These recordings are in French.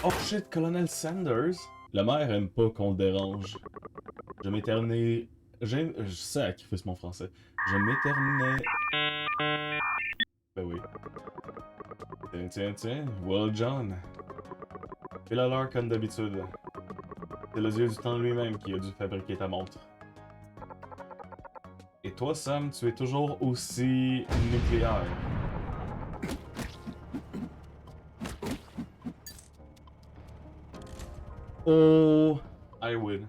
Oh shit, Colonel Sanders! La mère aime pas qu'on le dérange. Je m'éternais... Je sacrifice mon français. Je m'éternais... Ben oui. Tiens, tiens, tiens. Well, John. Fais la leur comme d'habitude. C'est le dieu du temps lui-même qui a dû fabriquer ta montre. Et toi, Sam, tu es toujours aussi nucléaire. Oh, I win.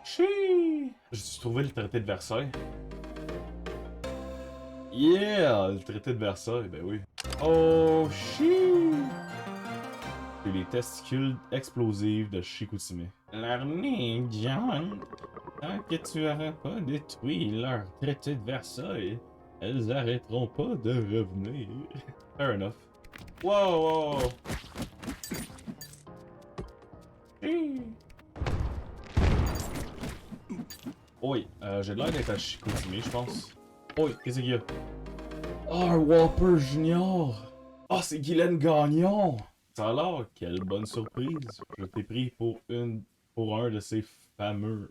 Chii! J'ai trouvé le traité de Versailles. Yeah! Le traité de Versailles, ben oui. Oh, chi! Et les testicules explosifs de Chicoutimi. L'armée, John! Tant que tu n'auras pas détruit leur traité de Versailles, elles arrêteront pas de revenir. Fair enough. Wow, wow, wow. Oui, j'ai l'air d'être à Chicoutimi, je pense. Oui, qu'est-ce qu'il y a? Oh, Whopper Junior! Oh, c'est Guylaine Gagnon! Ça a l'air, quelle bonne surprise! Je t'ai pris pour un de ces fameux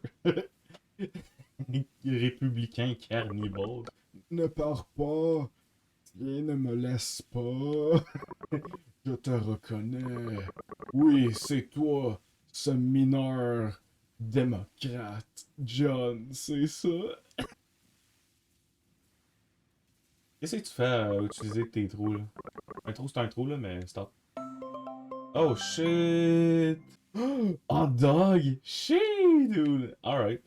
républicains carnivores. Ne pars pas. Tiens, ne me laisse pas. Je te reconnais. Oui, c'est toi, ce mineur démocrate. John, c'est ça. Qu'est-ce que tu fais à utiliser tes trous, là? Un trou, c'est un trou, là, mais stop. Oh, shit! Oh, dog! Shit, dude! Alright.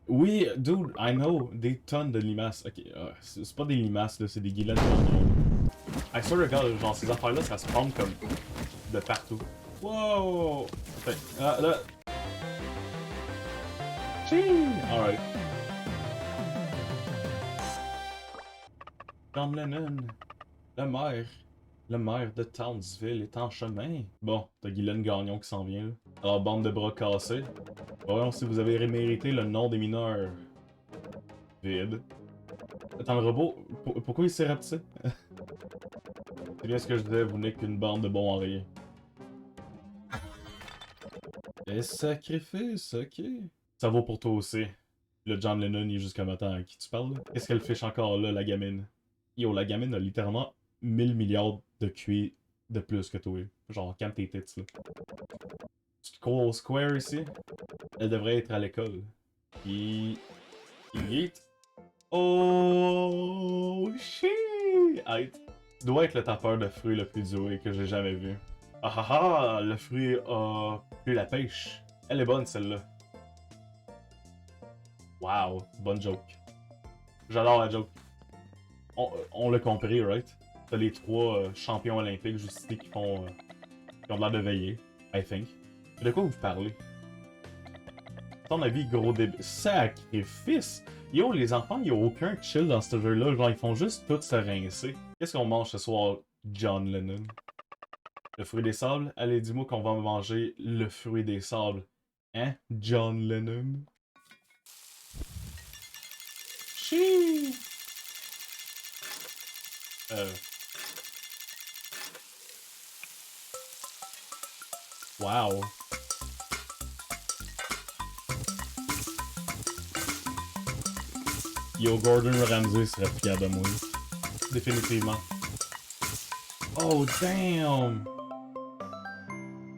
Oui, dude, I know. Des tonnes de limaces. Ok, c'est pas des limaces, là, c'est des guillemets de gagnon. I swear to God, genre, ces affaires-là, ça se prend comme de partout. Wow! Fait, là... Chii! Alright. John Lennon, le maire de Townsville est en chemin. Bon, t'as Guylaine Gagnon qui s'en vient, là. Alors, bande de bras cassés. Voyons si vous avez mérité le nom des mineurs. Vide. Attends, le robot, pourquoi il s'est rapetissé? C'est bien ce que je disais, vous n'êtes qu'une bande de bons en rien. Et sacrifice, ok. Ça vaut pour toi aussi. Le John Lennon, il est juste comme attends, à qui tu parles? Qu'est-ce qu'elle fiche encore là, la gamine? Yo, la gamine a littéralement 1000 milliards de QI de plus que toi. Genre, calme tes têtes, là. Tu te crois au square ici? Elle devrait être à l'école. Puis... Yeet. Oh, shit! Aïe. Doit être le tapeur de fruits le plus doué que j'ai jamais vu. Ah ah ah! Le fruit a pris la pêche. Elle est bonne, celle-là. Wow, bonne joke. J'adore la joke. On l'a compris, right? T'as les trois champions olympiques juste ici qui ont l'air de veiller, I think. De quoi vous parlez? À ton avis, gros début. Sacrifice! Yo, les enfants, y'a aucun chill dans ce jeu-là. Genre, ils font juste tout se rincer. Qu'est-ce qu'on mange ce soir, John Lennon? Le fruit des sables? Allez, dis-moi qu'on va manger le fruit des sables. Hein, John Lennon? Chii! Wow. Yo, Gordon Ramsay serait fier de moi. Définitivement. Oh, damn!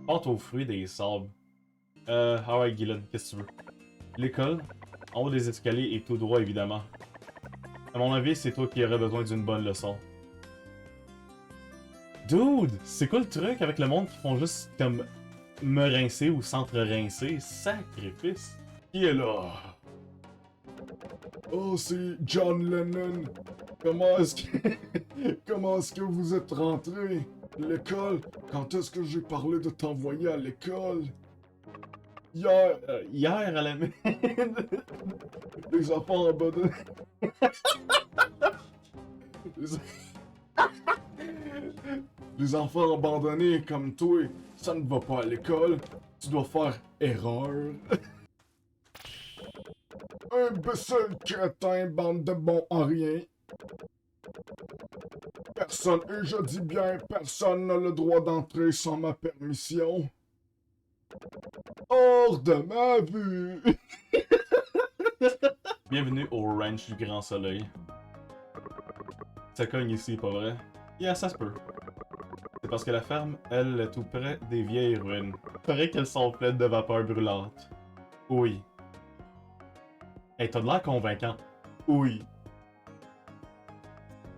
Pâte aux fruits des sables. Alright, Guylaine, qu'est-ce que tu veux? L'école, en haut des escaliers et tout droit, évidemment. À mon avis, c'est toi qui aurais besoin d'une bonne leçon. Dude! C'est quoi le truc avec le monde qui font juste comme me rincer ou s'entre-rincer? Sacrifice! Qui est là? Oh, c'est John Lennon. Comment est-ce que... Comment est-ce que vous êtes rentré? L'école? Quand est-ce que j'ai parlé de t'envoyer à l'école? Hier... Hier à la mine. Les enfants abandonnés... Les enfants abandonnés comme toi, ça ne va pas à l'école. Tu dois faire erreur. Imbécile crétin, bande de bons en rien. Personne, et je dis bien personne, n'a le droit d'entrer sans ma permission. Hors de ma vue! Bienvenue au ranch du Grand Soleil. Ça cogne ici, pas vrai? Yeah, ça se peut. C'est parce que la ferme, elle, est tout près des vieilles ruines. Paraît qu'elles sont pleines de vapeur brûlante. Oui. Hey, t'as de l'air convaincant. Oui.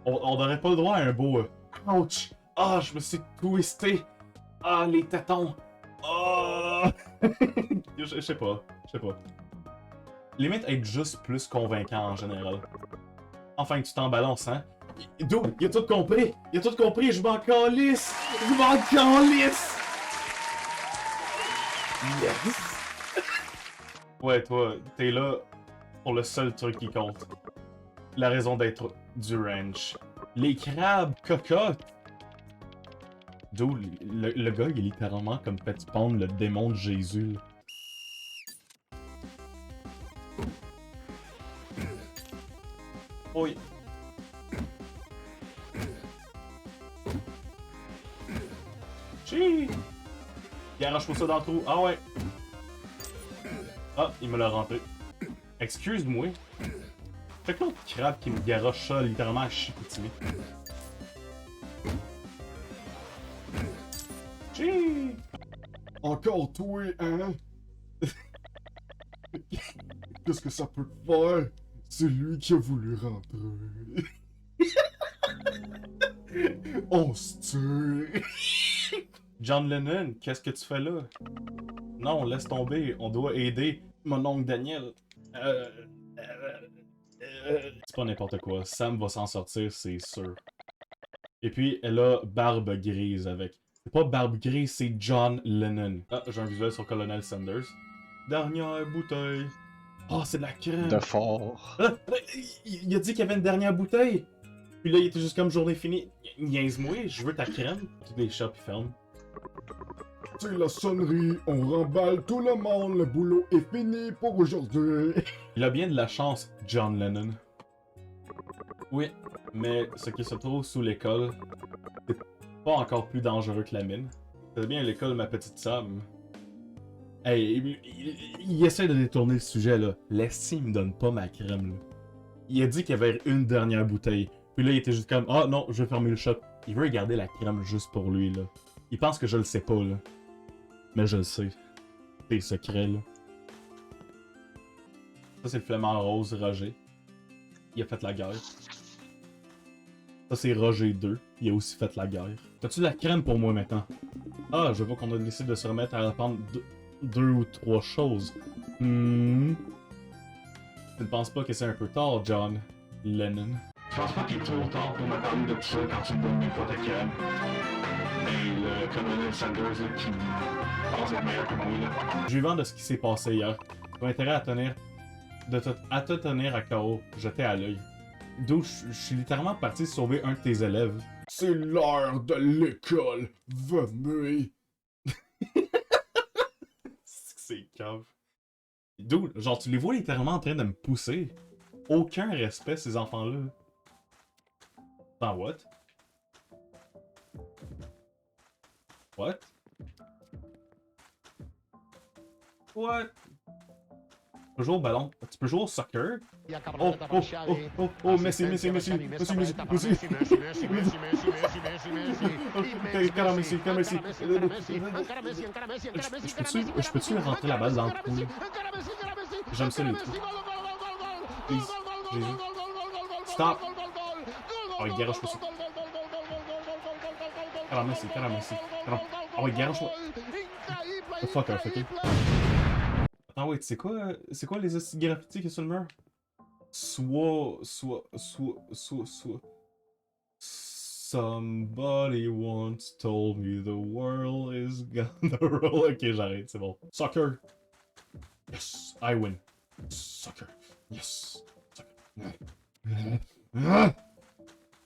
On n'aurait pas le droit à un beau... Ouch! Ah, je me suis twisté! Ah, les tétons! Ah! Je sais pas. Limite être juste plus convaincant en général. Enfin, tu t'en balances, hein? Dude, il a tout compris! Je m'en calisse! Yes! Ouais, toi, t'es là pour le seul truc qui compte. La raison d'être du ranch. Les crabes cocottes! Dude, le gars, il est littéralement comme Petit Pond, le démon de Jésus, là. Oui. Chii! Garoche-moi ça dans le trou. Ah ouais! Ah, il me l'a rentré. Excuse-moi. Fait que l'autre crabe qui me garoche ça littéralement à Chicoutimi. Chii! Encore toi, hein? Qu'est-ce que ça peut faire? C'est lui qui a voulu rentrer. On se tue. John Lennon, qu'est-ce que tu fais là? Non, laisse tomber, on doit aider mon oncle Daniel. C'est pas n'importe quoi, Sam va s'en sortir, c'est sûr. Et puis, elle a Barbe Grise avec. C'est pas Barbe Grise, c'est John Lennon. Ah, j'ai un visuel sur Colonel Sanders. Dernière bouteille. Oh, c'est de la crème. De fort. Ah, il a dit qu'il y avait une dernière bouteille. Puis là, il était juste comme journée finie. Niaise-moi, je veux ta crème. Tous les shops ferment. C'est la sonnerie, on remballe tout le monde, le boulot est fini pour aujourd'hui. Il a bien de la chance, John Lennon. Oui, mais ce qui se trouve sous l'école, c'est pas encore plus dangereux que la mine. C'est bien l'école, ma petite Sam. Hey, il essaie de détourner le sujet, là. L'esti, il me donne pas ma crème, là. Il a dit qu'il y avait une dernière bouteille. Puis là, il était juste comme, ah non, je vais fermer le shop. Il veut garder la crème juste pour lui, là. Il pense que je le sais pas, là. Mais je le sais. C'est secret, là. Ça, c'est le flemmard rose, Roger. Il a fait la guerre. Ça, c'est Roger 2. Il a aussi fait la guerre. T'as-tu de la crème pour moi maintenant? Ah, je vois qu'on a décidé de se remettre à apprendre deux ou trois choses. Tu ne penses pas que c'est un peu tard, John Lennon? Je pense pas qu'il est trop tard pour me parler de tout ça quand tu me donnes n'importe quel. Mais le colonel Sanders là, qui pense être meilleur que moi là. Jugant de ce qui s'est passé hier, ton intérêt à tenir à te tenir à KO, jeter à l'œil. D'où je suis littéralement parti sauver un de tes élèves. C'est l'heure de l'école, venez. C'est cave. D'où, genre, tu les vois littéralement en train de me pousser. Aucun respect, ces enfants-là. Attends, what? What? What? Tu peux jouer au ballon? Tu peux jouer au soccer? Oh, Messi. Cara Messi. Je peux-tu rentrer la balle dans le trou? J'aime ça, les trous. Please, Jésus. Stop! Oh, garoche-moi ça. Cara Messi. Oh, garoche-moi. The fuck off, ok? Attends, wait, c'est quoi les graffitis qu'il y a sur le mur? Somebody once told me the world is gonna roll. Ok, j'arrête, c'est bon. Soccer! Yes, I win. Soccer. Yes. Soccer.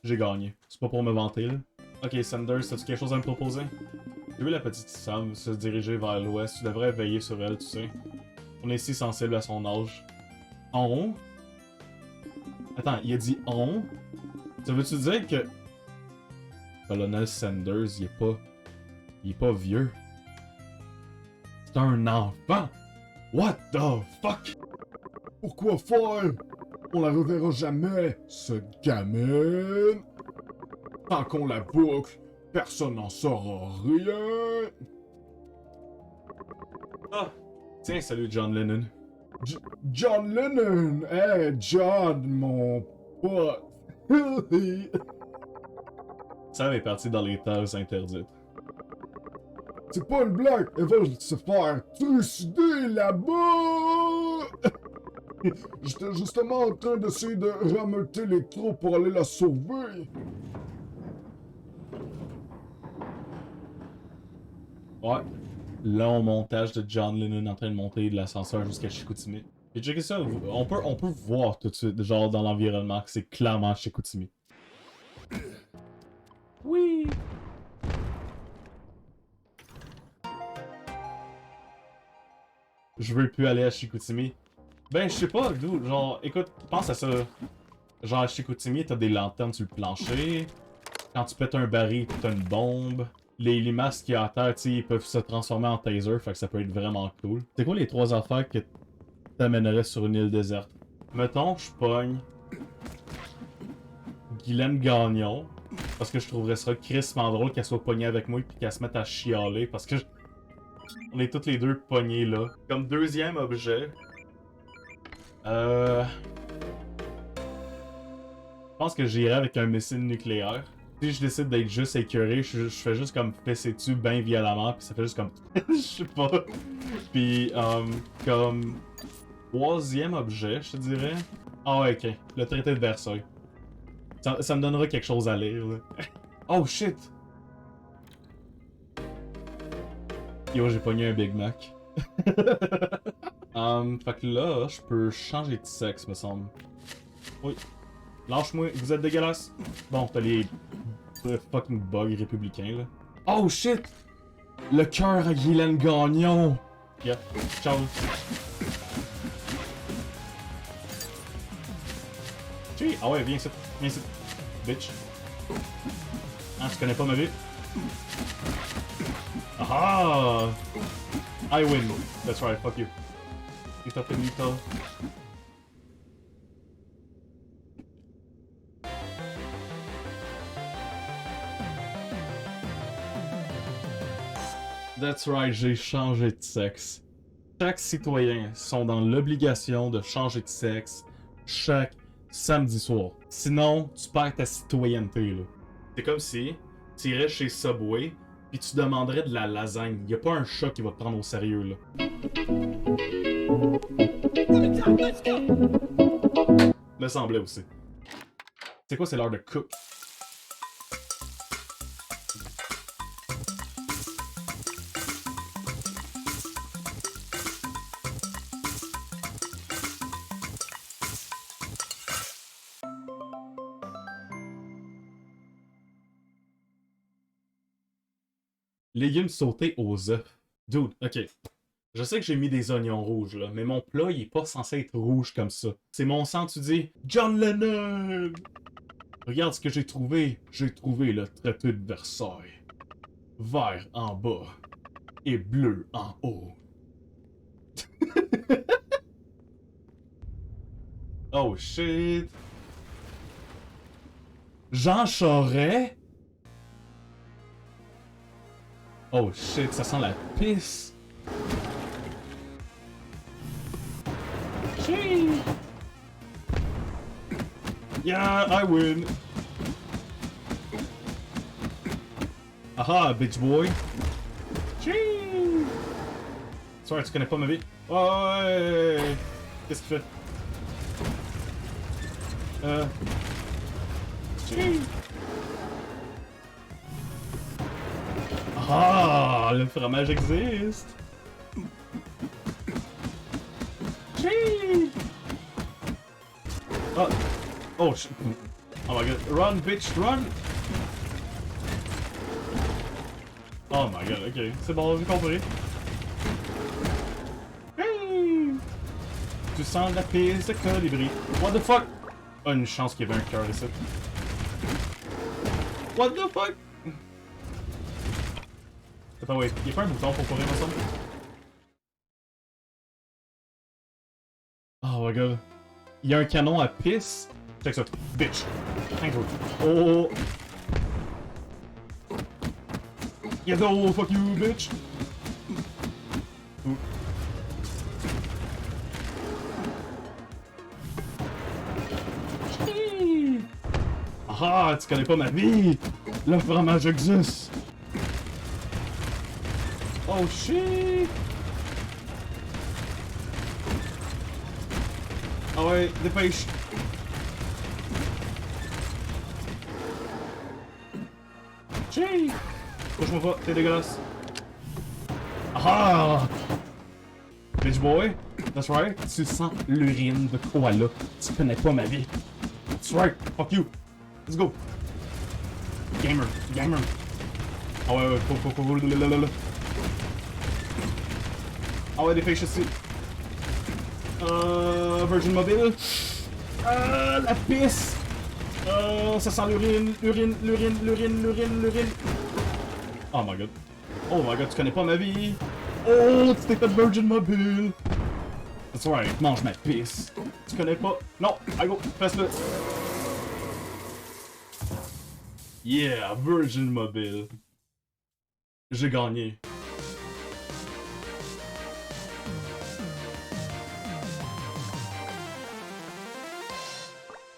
J'ai gagné. C'est pas pour me vanter, là. Ok, Sanders, as-tu quelque chose à me proposer? J'ai vu la petite Sam se diriger vers l'ouest. Tu devrais veiller sur elle, tu sais. On est si sensible à son âge. En haut? Attends, il a dit en haut? Ça veut-tu dire que... Colonel Sanders, il est pas vieux. C'est un enfant! What the fuck? Pourquoi faire? On la reverra jamais, ce gamine. Tant qu'on la boucle, personne n'en saura rien. Ah! Tiens, salut John Lennon. John Lennon! Hey, John, mon pote! Sam est parti dans les terres interdites. C'est pas une blague, elle va se faire trucider là-bas! J'étais justement en train d'essayer de rameuter les troupes pour aller la sauver. Ouais. Long montage de John Lennon en train de monter de l'ascenseur jusqu'à Chicoutimi. Et checkez ça, on peut voir tout de suite, genre dans l'environnement, que c'est clairement Chicoutimi. Oui! Je veux plus aller à Chicoutimi. Ben, je sais pas, dude, genre, écoute, pense à ça. Genre, à Chicoutimi, t'as des lanternes sur le plancher. Quand tu pètes un baril, t'as une bombe. Les limaces qu'il y a à terre, ils peuvent se transformer en taser, fait que ça peut être vraiment cool. C'est quoi les 3 affaires que t'amènerais sur une île déserte? Mettons, je pogne Guylaine Gagnon, parce que je trouverais ça crissement drôle qu'elle soit pognée avec moi et qu'elle se mette à chialer, parce que on est toutes les deux pognés là. Comme deuxième objet, je pense que j'irais avec un missile nucléaire. Si je décide d'être juste écœuré, je fais juste comme fesser dessus ben violemment, puis ça fait juste comme... je sais pas. Puis, comme... troisième objet, je te dirais. Ah ouais, ok. Le traité de Versailles. Ça me donnera quelque chose à lire, là. Oh shit! Yo, j'ai pogné un Big Mac. Fait que là, je peux changer de sexe, me semble. Oui. Lâche-moi, vous êtes dégueulasse. Bon, t'as les fucking bugs républicains, là. Oh shit! Le cœur à Guylaine Gagnon! Yeah, ciao. Ah ouais, viens ici, bitch. Ah, tu connais pas ma vie? Ah! I win. That's right, fuck you. Pita Penita. That's right, j'ai changé de sexe. Chaque citoyen sont dans l'obligation de changer de sexe chaque samedi soir. Sinon, tu perds ta citoyenneté, là. C'est comme si tu irais chez Subway puis tu demanderais de la lasagne. Y a pas un chat qui va te prendre au sérieux, là. Me semblait aussi. C'est quoi, c'est l'heure de cook? Légumes sautés aux œufs. Dude, ok. Je sais que j'ai mis des oignons rouges, là, mais mon plat, il est pas censé être rouge comme ça. C'est mon sang, tu dis, John Lennon! Regarde ce que j'ai trouvé. J'ai trouvé le traité de Versailles. Vert en bas et bleu en haut. Oh shit! Jean Charest? Oh shit, ça sent la pisse! Chee! Yeah, I win! Aha, bitch boy! Chee! Sorry, tu connais pas ma vie? Ouais! Qu'est-ce que tu fais? Chee! Ah, le fromage existe! Chee! Oh! Oh, oh my god, run bitch, run! Oh my god, ok, c'est bon, j'ai compris. Hey! Tu sens la piste de colibri. What the fuck? Oh, une chance qu'il y avait un cœur ici. What the fuck? Attends, ouais, y'a pas un bouton pour courir ensemble? Oh my god. Il y a un canon à pisse. Check ça. Bitch. Thank you. Oh. Yeah, go, fuck you, bitch. Ouh. Ah, tu connais pas ma vie! Le fromage existe! Oh shit! Ah ouais, dépêche! Shit! Touche-moi pas, t'es dégueulasse! Ah! Bitch boy, that's right, tu sens l'urine de koala. Tu connais pas ma vie. That's right, fuck you! Let's go! Gamer! Gamer! Ah ouais, ouais, faut. Ah ouais, dépêche ici! Virgin Mobile! La pisse! Ça sent l'urine! L'urine! Oh my god! Oh my god, tu connais pas ma vie! Oh, tu t'es fait Virgin Mobile! That's right, mange ma pisse! Tu connais pas? Non! Allez go! Fais-le! Yeah, Virgin Mobile. J'ai gagné.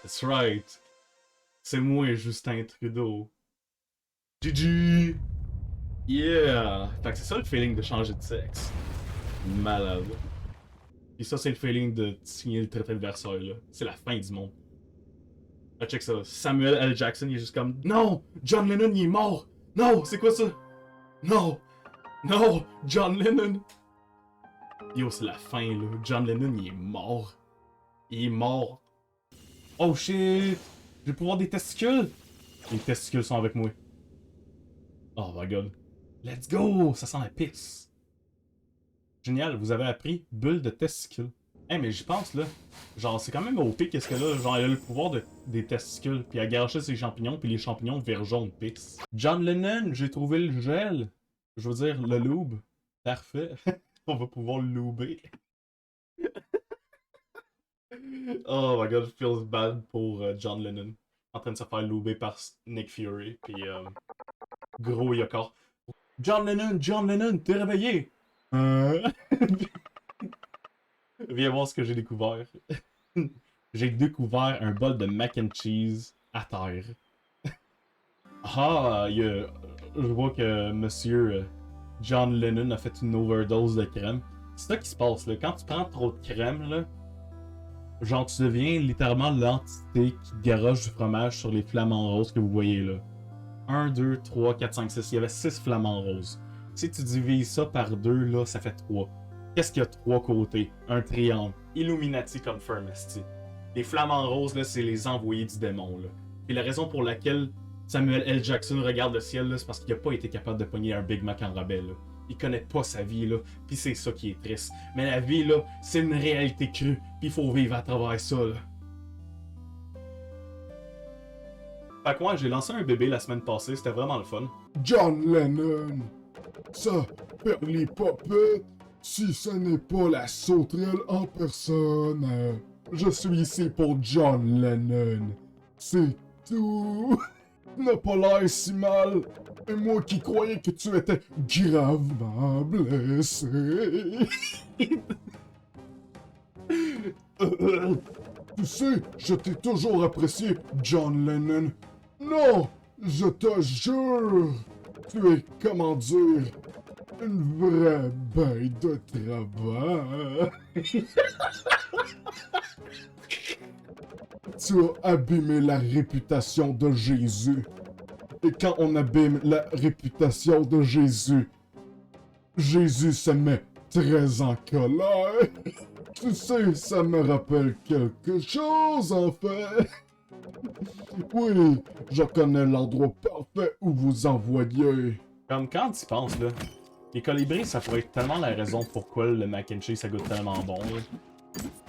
That's right. C'est moi, Justin Trudeau. GG! Yeah! Fait que c'est ça le feeling de changer de sexe. Malade. Et ça, c'est le feeling de signer le traité de Versailles, là. C'est la fin du monde. Ah, check ça. Samuel L. Jackson, il est juste comme non! John Lennon, il est mort! Non! C'est quoi ça? Non! Non! John Lennon! Yo, c'est la fin, là. John Lennon, il est mort. Il est mort. Oh shit! Je vais pouvoir des testicules! Les testicules sont avec moi. Oh my god. Let's go! Ça sent la pisse. Génial, vous avez appris bulle de testicules. Hey, mais j'y pense, là. Genre, c'est quand même OP qu'est-ce que là. Genre, elle a le pouvoir des testicules, puis elle gâchait ses champignons, puis les champignons virent jaune pisse. John Lennon, j'ai trouvé le gel. Je veux dire, le lube. Parfait. On va pouvoir le louber. Oh my god, feels bad pour John Lennon. En train de se faire louber par Nick Fury, puis gros Yokor. John Lennon, t'es réveillé! Viens voir ce que j'ai découvert. J'ai découvert un bol de mac and cheese à terre. Ah, je vois que monsieur John Lennon a fait une overdose de crème. C'est ça qui se passe, là. Quand tu prends trop de crème, là, genre tu deviens littéralement l'entité qui garoche du fromage sur les flamants roses que vous voyez là. 1, 2, 3, 4, 5, 6. Il y avait 6 flamants roses. Si tu divises ça par 2, là, ça fait 3. Qu'est-ce qu'il y a 3 côtés? Un triangle. Illuminati confirm, esti. Les flamants roses, là, c'est les envoyés du démon, là. Et la raison pour laquelle Samuel L. Jackson regarde le ciel, là, c'est parce qu'il a pas été capable de pogner un Big Mac en rabais, là. Il connaît pas sa vie, là, pis c'est ça qui est triste. Mais la vie, là, c'est une réalité crue, pis il faut vivre à travers ça, là. Fait que moi, j'ai lancé un bébé la semaine passée, c'était vraiment le fun. John Lennon! Ça, Perly Puppet, si ce n'est pas la sauterelle en personne, je suis ici pour John Lennon. C'est tout. N'a pas l'air si mal. Et moi qui croyais que tu étais gravement blessé. Tu sais, je t'ai toujours apprécié, John Lennon. Non, je te jure, tu es, comment dire, une vraie bête de travail. Tu as abîmé la réputation de Jésus. Et quand on abîme la réputation de Jésus, Jésus se met très en colère. Tu sais, ça me rappelle quelque chose, en fait. Oui, je connais l'endroit parfait où vous envoyez. Comme quand tu y penses, là, les colibris, ça pourrait être tellement la raison pourquoi le mac and cheese, ça goûte tellement bon, là.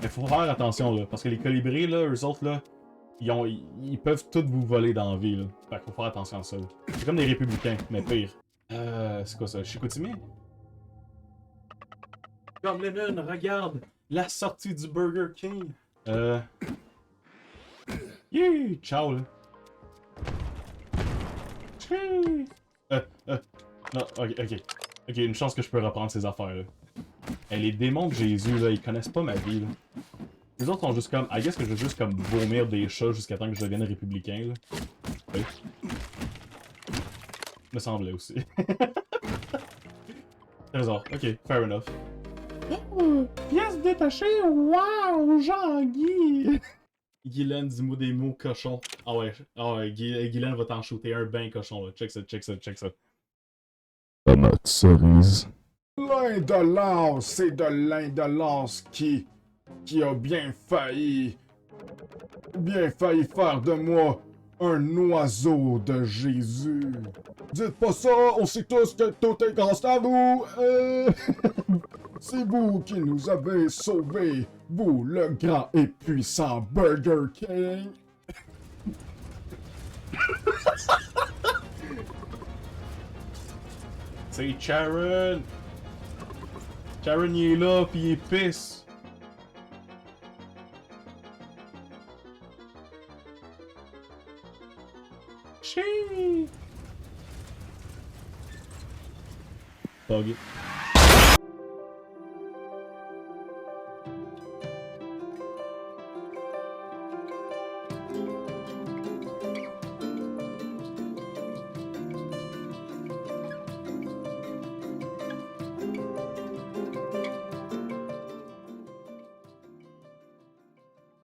Mais faut faire attention, là, parce que les colibris, là, eux autres, là, ils peuvent tous vous voler dans la vie, là. Fait qu'il faut faire attention à ça, là. C'est comme des républicains, mais pire. C'est quoi ça? Chicoutimi? Comme Lennon, regarde! La sortie du Burger King! Yeah! Ciao, là! Chii! Non, ok. Ok, une chance que je peux reprendre ces affaires, là. Eh, les démons de Jésus, là, ils connaissent pas ma vie, là. Les autres sont juste comme... I guess que je veux juste comme vomir des chats jusqu'à temps que je devienne républicain, là. Oui. Me semblait aussi. Trésor, ok, fair enough. Oh, pièce détachée, wow, Jean-Guy! Guylaine, dis-moi des mots cochons. Ah ouais, Guylaine va t'en shooter un bain cochon, là. Check ça. Tomate cerise. L'indolence, c'est de l'indolence qui a bien failli faire de moi un oiseau de Jésus. Dites pas ça, on sait tous que tout est grâce à vous. C'est vous qui nous avez sauvés, vous, le grand et puissant Burger King. C'est Sharon! Sharon, il est là, pis il est pisse. Chii! Bug.